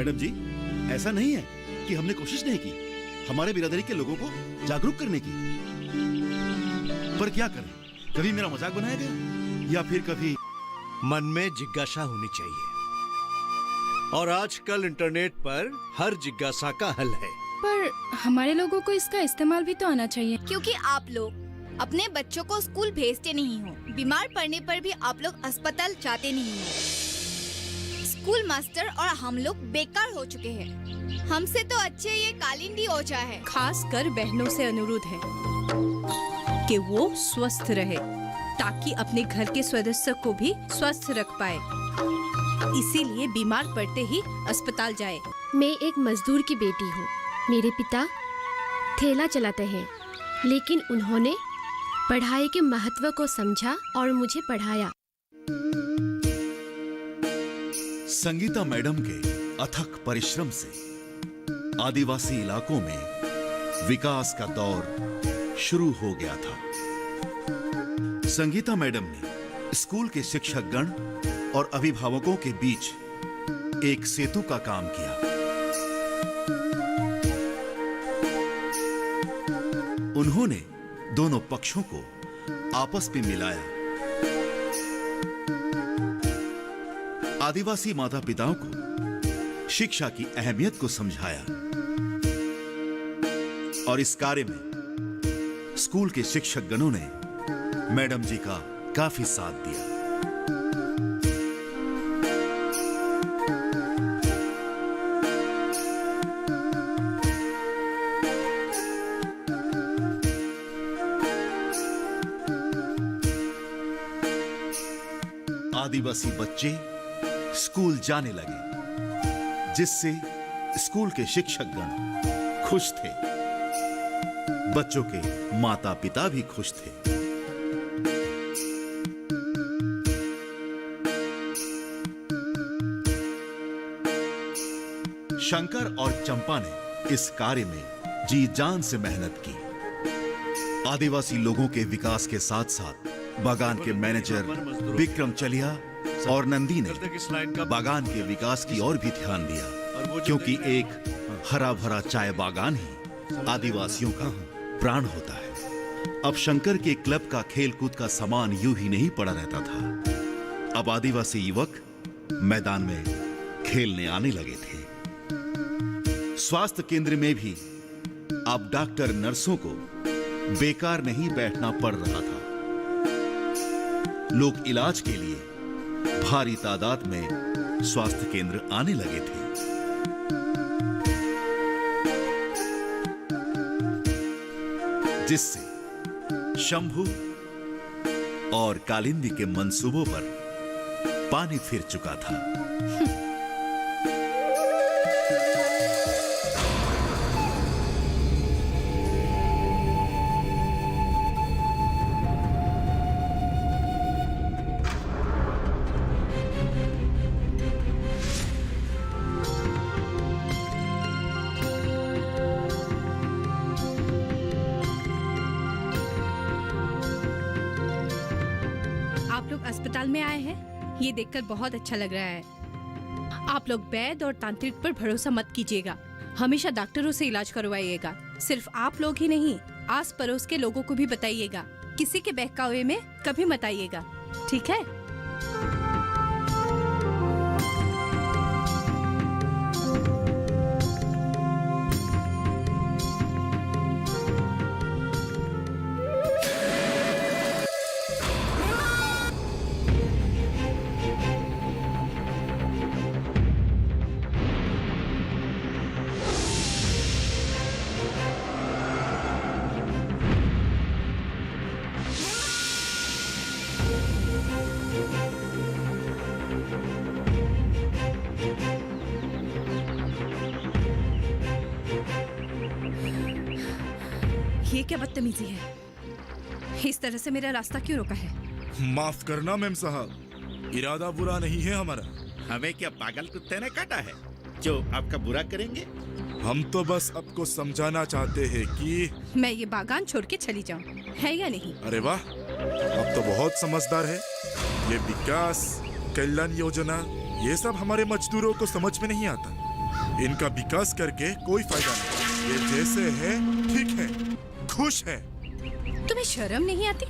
Madam जी, ऐसा नहीं है कि हमने कोशिश नहीं की हमारे बिरादरी के लोगों को जागरूक करने की, पर क्या करें, कभी मेरा मजाक बनाया गया या फिर कभी मन में जिज्ञासा होनी चाहिए, और आजकल इंटरनेट पर हर जिज्ञासा का हल है। पर हमारे लोगों को इसका इस्तेमाल भी तो आना चाहिए। क्योंकि आप लोग अपने बच्चों को स्कूल भेजते नहीं हो, बीमार पड़ने पर भी आप लोग अस्पताल जाते नहीं हो। स्कूल मास्टर और हम लोग बेकार हो चुके हैं। हमसे तो अच्छे ये कालिंदी ओझा है। खास कर बहनों से अनुरोध है कि वो स्वस्थ रहे ताकि अपने घर के सदस्य को भी स्वस्थ रख पाए। इसीलिए बीमार पड़ते ही अस्पताल जाए। मैं एक मजदूर की बेटी हूँ। मेरे पिता ठेला चलाते हैं, लेकिन उन्होंने पढ़ाई के महत्व को समझा और मुझे पढ़ाया। संगीता मैडम के अथक परिश्रम से आदिवासी इलाकों में विकास का दौर शुरू हो गया था। संगीता मैडम ने स्कूल के शिक्षकगण और अभिभावकों के बीच एक सेतु का काम किया। उन्होंने दोनों पक्षों को आपस में मिलाया। आदिवासी माता पिताओं को शिक्षा की अहमियत को समझाया और इस कार्य में स्कूल के शिक्षकगणों ने मैडम जी का काफी साथ दिया। आदिवासी बच्चे स्कूल जाने लगे, जिससे स्कूल के शिक्षकगण खुश थे। बच्चों के माता पिता भी खुश थे। शंकर और चंपा ने इस कार्य में जी जान से मेहनत की। आदिवासी लोगों के विकास के साथ साथ बागान के मैनेजर विक्रम चलिया और नंदी ने बागान के विकास की ओर भी ध्यान दिया, क्योंकि एक हरा भरा चाय बागान ही आदिवासियों का प्राण होता है। अब शंकर के क्लब का खेलकूद का सामान यूं ही नहीं पड़ा रहता था। अब आदिवासी युवक मैदान में खेलने आने लगे थे। स्वास्थ्य केंद्र में भी अब डॉक्टर नर्सों को बेकार नहीं बैठना पड़ रहा था। लोग इलाज के लिए भारी तादाद में स्वास्थ्य केंद्र आने लगे थे। जिससे शंभू और कालिंदी के मंसूबों पर पानी फिर चुका था। अस्पताल में आए हैं, ये देखकर बहुत अच्छा लग रहा है। आप लोग वैद्य और तांत्रिक पर भरोसा मत कीजिएगा। हमेशा डॉक्टरों से इलाज करवाइएगा। सिर्फ आप लोग ही नहीं, आस पड़ोस के लोगों को भी बताइएगा। किसी के बहकावे में कभी मत आइएगा, ठीक है? ये क्या बदतमीजी है? इस तरह से मेरा रास्ता क्यों रोका है? माफ करना मेम साहब, इरादा बुरा नहीं है हमारा। हमें क्या पागल कुत्ते ने काटा है जो आपका बुरा करेंगे? हम तो बस आपको समझाना चाहते हैं कि मैं ये बागान छोड़ के चली जाऊं, है या नहीं? अरे वाह, अब तो बहुत समझदार है। ये विकास, कल्याण योजना, ये सब हमारे मजदूरों को समझ में नहीं आता। इनका विकास करके कोई फायदा नहीं। ये जैसे है ठीक है, खुश है। तुम्हें शर्म नहीं आती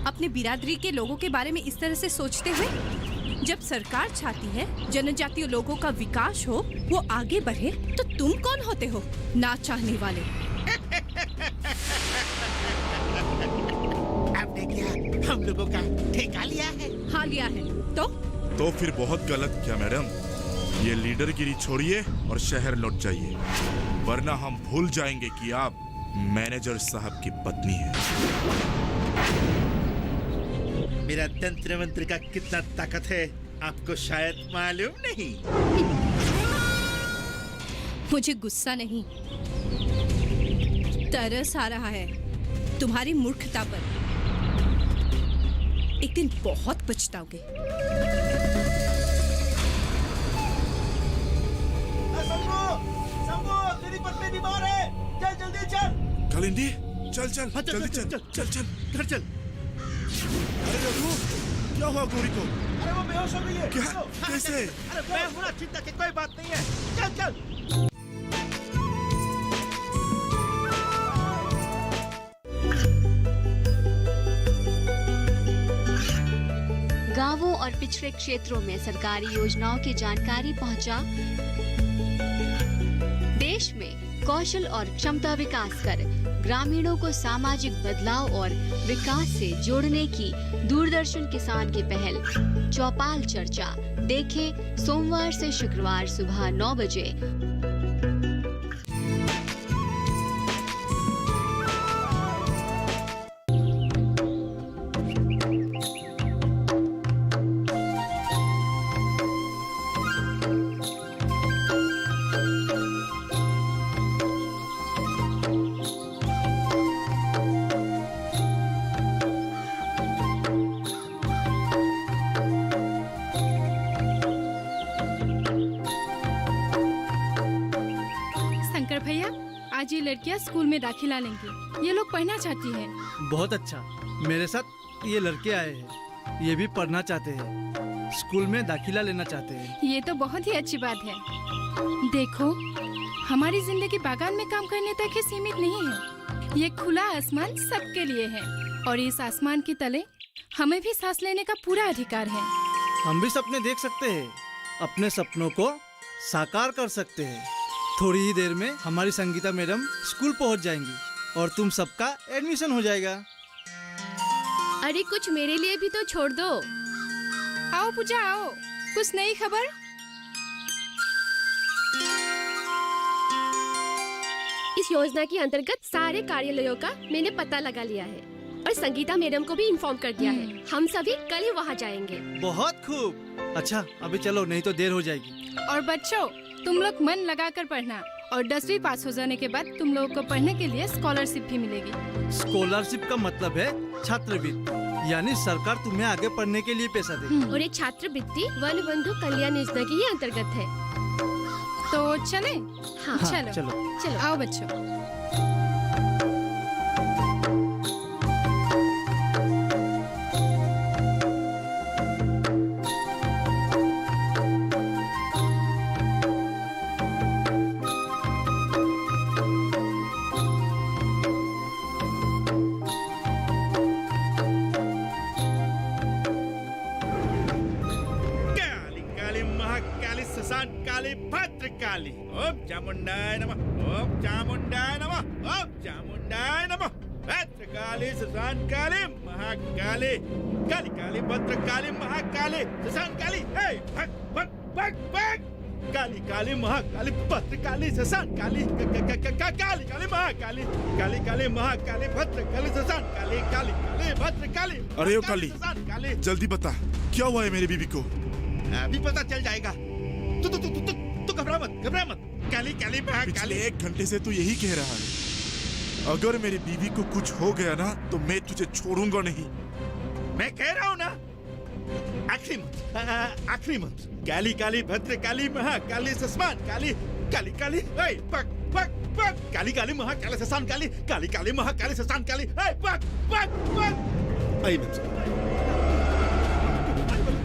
अपने बिरादरी के लोगों के बारे में इस तरह से सोचते हुए? जब सरकार चाहती है जनजातीय लोगों का विकास हो, वो आगे बढ़े, तो तुम कौन होते हो ना चाहने वाले? आपने क्या हम लोगों का ठेका लिया है? हाँ लिया है। तो फिर बहुत गलत किया मैडम। ये लीडरगिरी छोड़िए और शहर लौट जाइए, वरना हम भूल जाएंगे कि आप मैनेजर साहब की पत्नी हैं। मेरा तंत्र मंत्र का कितना ताकत है आपको शायद मालूम नहीं। मुझे गुस्सा नहीं, तरस आ रहा है तुम्हारी मूर्खता पर। एक दिन बहुत पछताओगे। तेरी पत्नी बीमार है, चल जल्दी चल। कालिंदी, चल चल जल्दी चल चल चल घर चल। अरे रघु, क्या हुआ गौरी को? अरे वो बेहोश हो गई है। क्या? कैसे? अरे मैं हूं ना, चिंता की कोई बात नहीं है। चल चल। गांवों और पिछड़े क्षेत्रों में सरकारी योजनाओं की जानकारी पहुंचा। देश में कौशल और क्षमता विकास कर ग्रामीणों को सामाजिक बदलाव और विकास से जोड़ने की दूरदर्शन किसान की पहल चौपाल चर्चा देखें सोमवार से शुक्रवार सुबह 9 बजे। भैया, आज ये लड़कियां स्कूल में दाखिला लेंगी। ये लोग पढ़ना चाहती हैं। बहुत अच्छा। मेरे साथ ये लड़के आए हैं, ये भी पढ़ना चाहते हैं, स्कूल में दाखिला लेना चाहते हैं। ये तो बहुत ही अच्छी बात है। देखो, हमारी जिंदगी बागान में काम करने तक ही सीमित नहीं है। ये खुला आसमान सबके लिए है और इस आसमान के तले हमें भी सांस लेने का पूरा अधिकार है। हम भी सपने देख सकते हैं, अपने सपनों को साकार कर सकते हैं। थोड़ी ही देर में हमारी संगीता मैडम स्कूल पहुंच जाएंगी और तुम सबका एडमिशन हो जाएगा। अरे कुछ मेरे लिए भी तो छोड़ दो। आओ पूजा, आओ। कुछ नई खबर? इस योजना के अंतर्गत सारे कार्यालयों का मैंने पता लगा लिया है और संगीता मैडम को भी इन्फॉर्म कर दिया है। हम सभी कल ही वहाँ जाएंगे। बहुत खूब। अच्छा, अभी चलो, नहीं तो देर हो जाएगी। और बच्चों, तुम लोग मन लगाकर पढ़ना और 10वीं पास हो जाने के बाद तुम लोगों को पढ़ने के लिए स्कॉलरशिप भी मिलेगी। स्कॉलरशिप का मतलब है छात्रवृत्ति, यानी सरकार तुम्हें आगे पढ़ने के लिए पैसा देगी। और ये छात्रवृत्ति वन बंधु कल्याण योजना के ही अंतर्गत है। तो चले? हाँ, चलो चलो आओ बच्चों। काली भद्रकाली, ओम चामुंडाय नमः, ओम चामुंडाय नमः, ओम चामुंडाय नमः। भद्रकाली सुसान काली महाकाली, काली काली भद्रकाली महाकाली सुसान काली। हे भग भग भग भग। काली काली महाकाली भद्रकाली सुसान काली, काली काली महाकाली, काली काली महाकाली भद्रकाली सुसान काली, काली काली भद्रकाली। अरे ओ काली, जल्दी बता क्या हुआ है मेरी बीबी को? अभी पता चल जाएगा। तू घबरा मत। काली काली महाकाली। पिछले 1 घंटे से तू यही कह रहा है। अगर मेरी बीवी को कुछ हो गया ना तो मैं तुझे छोड़ूंगा नहीं। मैं कह रहा हूँ ना, आखिरी मत। काली काली भद्रकाली महाकाली सस्मान काली, काली काली पक पक पक। काली काली महाकाली सस्मान काली, काली काली महाकाली सस्मान काली, पक पक पक।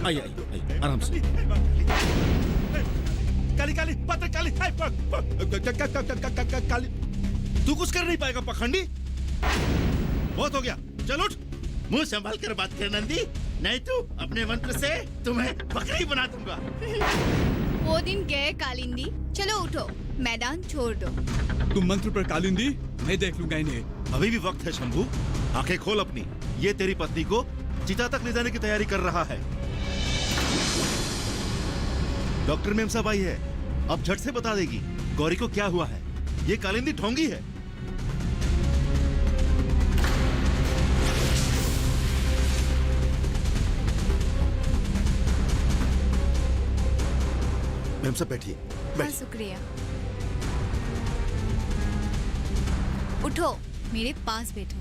आई आई आराम से। काली काली पत्र काली काली। तू कुछ कर नहीं पाएगा पखंडी। बहुत हो गया, चल उठ। मुंह संभाल कर बात कर नंदी, नहीं तो अपने मंत्र से तुम्हें बकरी बना दूंगा। वो दिन गए कालिंदी, चलो उठो, मैदान छोड़ दो। तुम मंत्र पर कालिंदी, मैं देख लूंगा इन्हें। अभी भी वक्त है शंभू, आंखें खोल अपनी। ये तेरी पत्नी को चिता तक ले जाने की तैयारी कर रहा है। डॉक्टर मेमसाब आई है, अब झट से बता देगी गौरी को क्या हुआ है। ये कालिंदी ढोंगी है। मेमसाब बैठिए। हाँ, शुक्रिया। उठो, मेरे पास बैठो।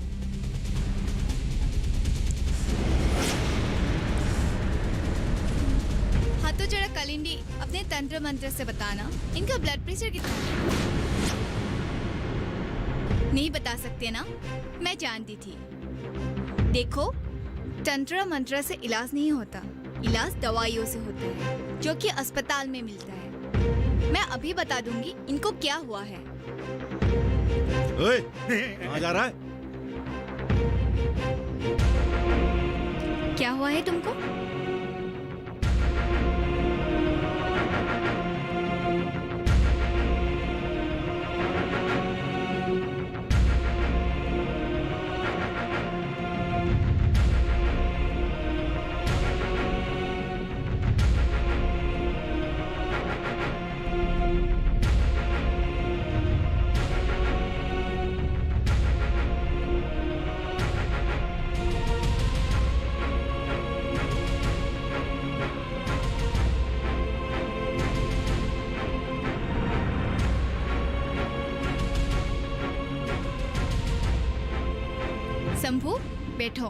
हाँ तो जरा कालिंदी अपने तंत्र मंत्र से बताना इनका ब्लड प्रेशर कितना है। नहीं बता सकते ना, मैं जानती थी। देखो, तंत्र मंत्र से इलाज नहीं होता, इलाज दवाइयों से होता है जो कि अस्पताल में मिलता है। मैं अभी बता दूंगी इनको क्या हुआ है। ओए, कहाँ जा रहा है? क्या हुआ है तुमको? शंभू, बैठो।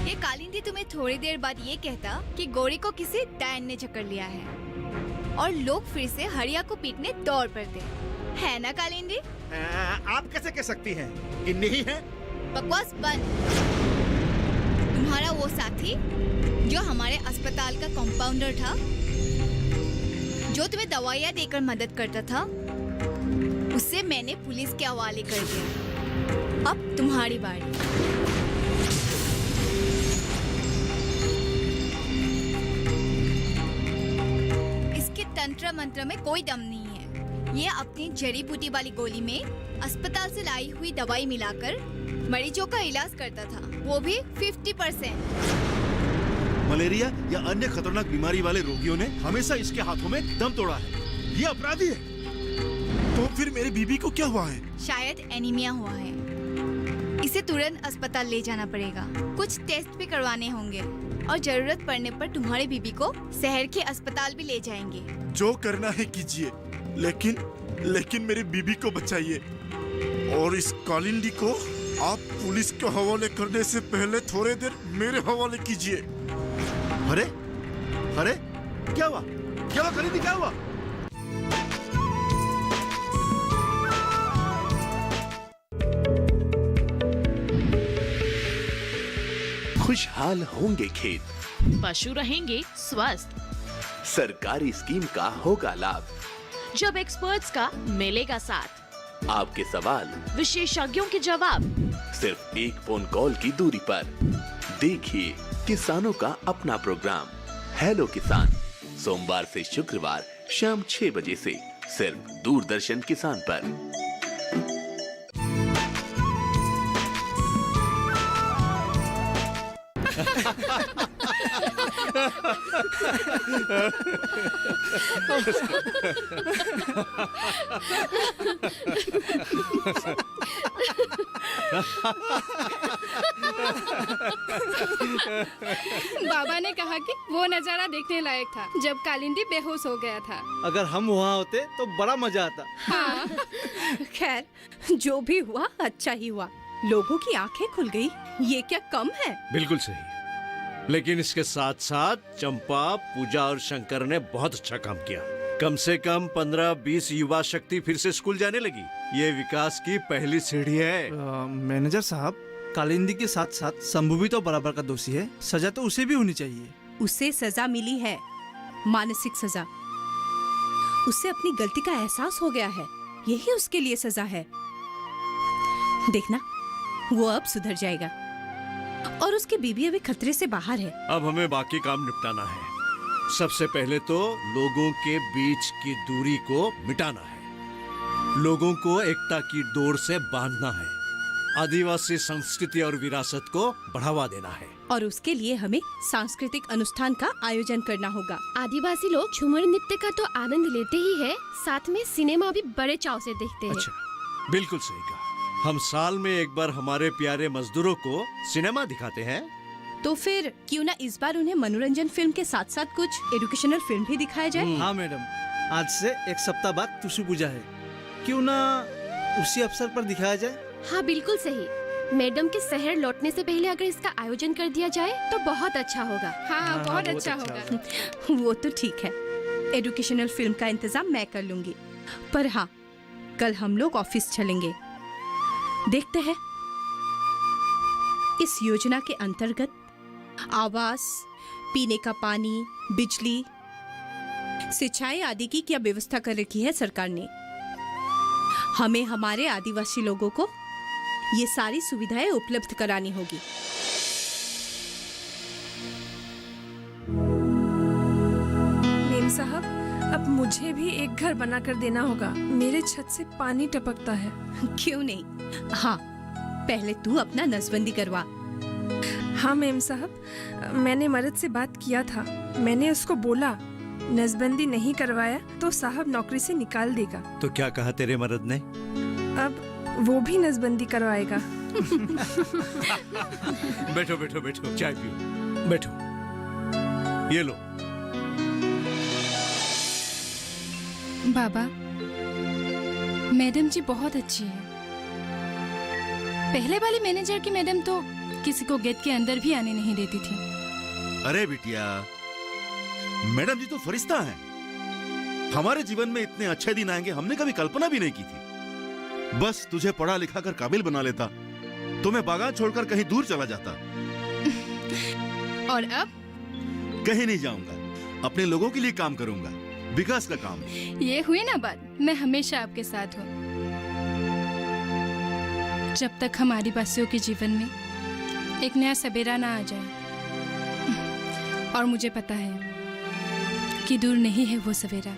ये कालिंदी तुम्हें थोड़ी देर बाद ये कहता कि गौरी को किसी डायन ने चक्कर लिया है और लोग फिर से हरिया को पीटने दौड़ पड़ते है ना कालिंदी? आप कैसे कह सकती हैं कि नहीं है? बकवास बंद। तुम्हारा वो साथी जो हमारे अस्पताल का कंपाउंडर था, जो तुम्हें दवाइयाँ देकर मदद करता था, उससे मैंने पुलिस के हवाले कर दिया। अब तुम्हारी बारी। इसके तंत्र मंत्र में कोई दम नहीं है। ये अपनी जड़ी बूटी वाली गोली में अस्पताल से लाई हुई दवाई मिलाकर मरीजों का इलाज करता था, वो भी 50%। मलेरिया या अन्य खतरनाक बीमारी वाले रोगियों ने हमेशा इसके हाथों में दम तोड़ा है। ये अपराधी है। तो फिर मेरी बीबी को क्या हुआ है? शायद एनीमिया हुआ है। इसे तुरंत अस्पताल ले जाना पड़ेगा। कुछ टेस्ट भी करवाने होंगे और जरूरत पड़ने पर तुम्हारी बीबी को शहर के अस्पताल भी ले जाएंगे। जो करना है कीजिए, लेकिन मेरी बीबी को बचाइए। और इस कालिंदी को आप पुलिस के हवाले करने से पहले थोड़ी देर मेरे हवाले कीजिए। अरे अरे, क्या हुआ? क्या हुआ कालिंदी, क्या हुआ? खुशहाल होंगे खेत, पशु रहेंगे स्वस्थ, सरकारी स्कीम का होगा लाभ, जब एक्सपर्ट्स का मिलेगा साथ, आपके सवाल विशेषज्ञों के जवाब, सिर्फ एक फोन कॉल की दूरी पर। देखिए किसानों का अपना प्रोग्राम हेलो किसान, सोमवार से शुक्रवार शाम 6 बजे से सिर्फ दूरदर्शन किसान पर। बाबा ने कहा कि वो नजारा देखने लायक था जब कालिंदी बेहोश हो गया था। अगर हम वहाँ होते तो बड़ा मजा आता। हाँ। खैर, जो भी हुआ अच्छा ही हुआ। लोगों की आंखें खुल गई, ये क्या कम है? बिल्कुल सही। लेकिन इसके साथ साथ चंपा, पूजा और शंकर ने बहुत अच्छा काम किया। कम से कम 15-20 युवा शक्ति फिर से स्कूल जाने लगी। ये विकास की पहली सीढ़ी है। मैनेजर साहब, कालिंदी के साथ साथ शंभू भी तो बराबर का दोषी है। सजा तो उसे भी होनी चाहिए। उसे सजा मिली है, मानसिक सजा। उसे अपनी गलती का एहसास हो गया है, यही उसके लिए सजा है। देखना, वो अब सुधर जाएगा और उसकी बीवी अभी खतरे से बाहर है। अब हमें बाकी काम निपटाना है। सबसे पहले तो लोगों के बीच की दूरी को मिटाना है, लोगों को एकता की डोर से बांधना है, आदिवासी संस्कृति और विरासत को बढ़ावा देना है। और उसके लिए हमें सांस्कृतिक अनुष्ठान का आयोजन करना होगा। आदिवासी लोग झूमर नृत्य का तो आनंद लेते ही है, साथ में सिनेमा भी बड़े चाव से देखते हैं। अच्छा, बिल्कुल सही कहा। हम साल में एक बार हमारे प्यारे मजदूरों को सिनेमा दिखाते हैं। तो फिर क्यों ना इस बार उन्हें मनोरंजन फिल्म के साथ साथ कुछ एजुकेशनल फिल्म भी दिखाया जाए। हाँ मैडम, आज से एक सप्ताह बाद तुसु पूजा है, क्यों ना उसी अवसर पर दिखाया जाए। हाँ बिल्कुल सही। मैडम के शहर लौटने से पहले अगर इसका आयोजन कर दिया जाए तो बहुत अच्छा होगा। हाँ, बहुत अच्छा होगा। वो तो ठीक है, एजुकेशनल फिल्म का इंतजाम मैं कर लूंगी। पर हाँ, कल हम लोग ऑफिस चलेंगे। देखते हैं इस योजना के अंतर्गत आवास, पीने का पानी, बिजली, सिंचाई आदि की क्या व्यवस्था कर रखी है सरकार ने। हमें हमारे आदिवासी लोगों को ये सारी सुविधाएं उपलब्ध करानी होगी। मेम साहब, अब मुझे भी एक घर बनाकर देना होगा। मेरे छत से पानी टपकता है। क्यों नहीं, हाँ पहले तू अपना नसबंदी करवा। हाँ मेम साहब, मैंने मर्द से बात किया था। मैंने उसको बोला नसबंदी नहीं करवाया तो साहब नौकरी से निकाल देगा। तो क्या कहा तेरे मर्द ने? अब वो भी नसबंदी करवाएगा। बैठो बैठो बैठो, चाय पियो, बैठो। ये लो। बाबा, मैडम जी बहुत अच्छी है। पहले वाली मैनेजर की मैडम तो किसी को गेट के अंदर भी आने नहीं देती थी। अरे बिटिया, मैडम जी तो फरिश्ता हैं। हमारे जीवन में इतने अच्छे दिन आएंगे हमने कभी कल्पना भी नहीं की थी। बस तुझे पढ़ा लिखा कर काबिल बना लेता तो मैं बागान छोड़कर कहीं दूर चला जाता। और अब कहीं नहीं जाऊंगा, अपने लोगों के लिए काम करूंगा, विकास का काम। ये हुई ना बात, मैं हमेशा आपके साथ हूँ। जब तक हम आदिवासियों के जीवन में एक नया सवेरा ना आ जाए, और मुझे पता है कि दूर नहीं है वो सवेरा।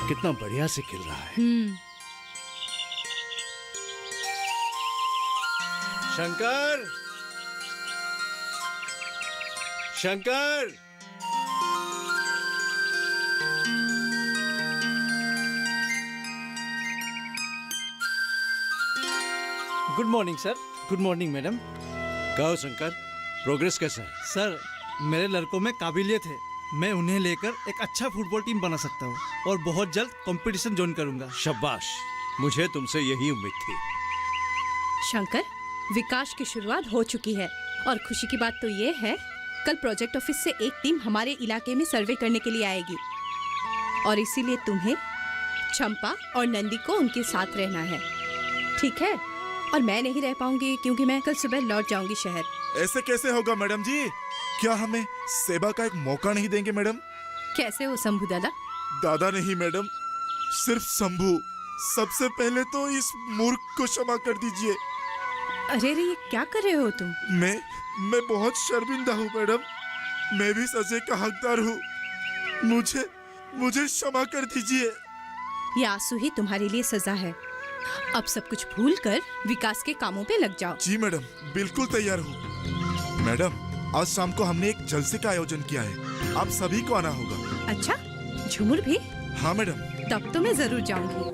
कितना बढ़िया से खिल रहा है। Shankar, Shankar, good morning sir. Good morning madam. कहो शंकर, प्रोग्रेस कैसा है? सर, मेरे लड़कों में काबिलियत है। मैं उन्हें लेकर एक अच्छा फुटबॉल टीम बना सकता हूँ और बहुत जल्द कंपटीशन ज्वाइन करूंगा। शाबाश, मुझे तुमसे यही उम्मीद थी। शंकर, विकास की शुरुआत हो चुकी है और खुशी की बात तो ये है, कल प्रोजेक्ट ऑफिस से एक टीम हमारे इलाके में सर्वे करने के लिए आएगी और इसीलिए तुम्हें चंपा और नंदी को उनके साथ रहना है, ठीक है? और मैं नहीं रह पाऊंगी क्योंकि मैं कल सुबह लौट जाऊंगी शहर। ऐसे कैसे होगा मैडम जी? क्या हमें सेवा का एक मौका नहीं देंगे मैडम? कैसे हो शंभू दादा? दादा नहीं मैडम, सिर्फ शंभू। सबसे पहले तो इस मूर्ख को क्षमा कर दीजिए। अरे रे, ये क्या कर रहे हो तुम? मैं बहुत शर्मिंदा हूँ मैडम। मैं भी सजा का हकदार हूँ। मुझे क्षमा कर दीजिए। ये आंसू ही तुम्हारे लिए सजा है। अब सब कुछ भूलकर विकास के कामों पे लग जाओ। जी मैडम, बिल्कुल तैयार हूँ। मैडम, आज शाम को हमने एक जलसे का आयोजन किया है। आप सभी को आना होगा। अच्छा, झुमुर भी? हाँ मैडम। तब तो मैं जरूर जाऊंगी।